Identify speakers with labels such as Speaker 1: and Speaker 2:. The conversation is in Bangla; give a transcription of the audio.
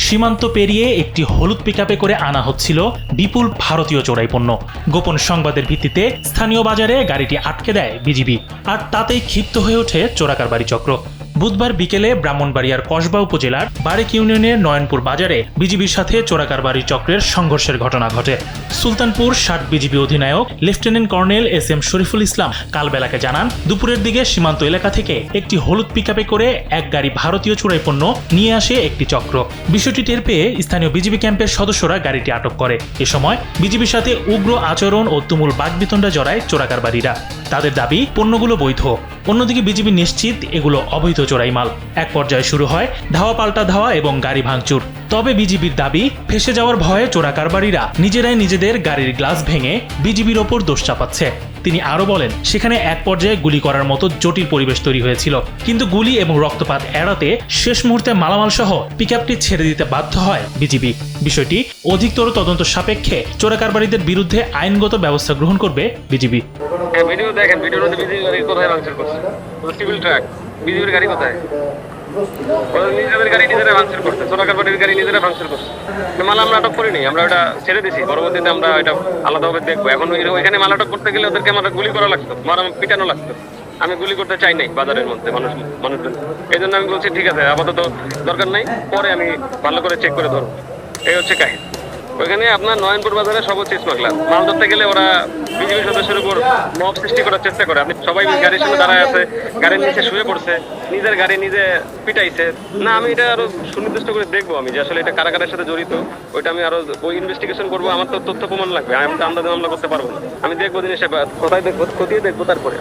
Speaker 1: সীমান্ত পেরিয়ে একটি হলুদ পিকআপে করে আনা হচ্ছিল বিপুল ভারতীয় চোরাই পণ্য। গোপন সংবাদের ভিত্তিতে স্থানীয় বাজারে গাড়িটি আটকে দেয় বিজিবি, আর তাতেই ক্ষিপ্ত হয়ে ওঠে চোরাকারবারি চক্র। বুধবার বিকেলে ব্রাহ্মণবাড়িয়ার কসবা উপজেলার বারেক ইউনিয়নের নয়নপুর বাজারে বিজিবির সাথে চোরাকারবারি চক্রের সংঘর্ষের ঘটনা ঘটে। সুলতানপুর ৬০ বিজিবি অধিনায়ক lieutenant colonel SM. Shariful Islam কাল বেলাকে জানান, দুপুরের দিকে সীমান্ত এলাকা থেকে একটি হলুদ পিকআপে করে এক গাড়ি ভারতীয় চোরাই পণ্য নিয়ে আসে একটি চক্র। বিষয়টি টের পেয়ে স্থানীয় বিজিবি ক্যাম্পের সদস্যরা গাড়িটি আটক করে। এ সময় বিজিবির সাথে উগ্র আচরণ ও তুমুল বাকবিতণ্ডা জড়ায় চোরাকারবারিরা। তাদের দাবি পণ্যগুলো বৈধ, অন্যদিকে বিজিবি নিশ্চিত এগুলো অবৈধ চোরাই মাল। এক পর্যায়ে শুরু হয় ধাওয়া পাল্টা ধাওয়া এবং গাড়ি ভাঙচুর। তবে বিজিবির দাবি, ফেসে যাওয়ার ভয়ে চোরাকারবারিরা নিজেরাই নিজেদের গাড়ির গ্লাস ভেঙে বিজিবির ওপর দোষ চাপাচ্ছে। তিনি আরও বলেন, সেখানে এক পর্যায়ে গুলি করার মতো জটিল পরিবেশ তৈরি হয়েছিল, কিন্তু গুলি এবং রক্তপাত এড়াতে শেষ মুহূর্তে মালামাল সহ পিকআপটি ছেড়ে দিতে বাধ্য হয় বিজিবি। বিষয়টি অধিকতর তদন্ত সাপেক্ষে চোরাকারবারিদের বিরুদ্ধে আইনগত ব্যবস্থা গ্রহণ করবে বিজিবি।
Speaker 2: ভিডিও দেখেন, ভিডিওর মধ্যে বিজিবি গাড়ি কোথায় ভাঙচুর করছে? সিভিল ট্রাক, বিজিবির গাড়ি কোথায়? নিজেদের গাড়ি নিজেরা ভাঙচুর করছে, চোরাকারবারির গাড়ি নিজেরা ভাঙচুর করছে। মাল আমরা আটক করিনি, আমরা ওটা ছেড়ে দিছি। পরবর্তীতে আমরা এটা আলাদাভাবে দেখবো। এখন ওইখানে মাল আটক করতে গেলে ওদেরকে আমার গুলি করা লাগতো, পিটানো লাগতো। আমি গুলি করতে চাই নাই বাজারের মধ্যে মানুষজন। এই জন্য আমি বলছি ঠিক আছে, আপাতত দরকার নাই, পরে আমি ভালো করে চেক করে ধরবো। এই হচ্ছে কাহিনী। ওইখানে আপনার নয়নপুর বাজারে সর্বোচ্চ স্মাগলার মাল ধরতে গেলে ওরা বিজিবি সদস্যের উপর মব সৃষ্টি করার চেষ্টা করে। আপনি সবাই গাড়ির সামনে দাঁড়ায় আছে, গাড়ির নিচে শুয়ে পড়ছে, নিজের গাড়ি নিজে পিটাইছে। না, আমি এটা আরো সুনির্দিষ্ট করে দেখবো আমি যে আসলে এটা কারা কারার সাথে জড়িত। ওইটা আমি আরো ওই ইনভেস্টিগেশন করবো। আমার তো তথ্য প্রমাণ লাগবে, আমি তো আন্দাজে মামলা করতে পারবো না। আমি দেখবো জিনিসটা কোথায় দেখবো, খতিয়ে দেখবো তারপরে।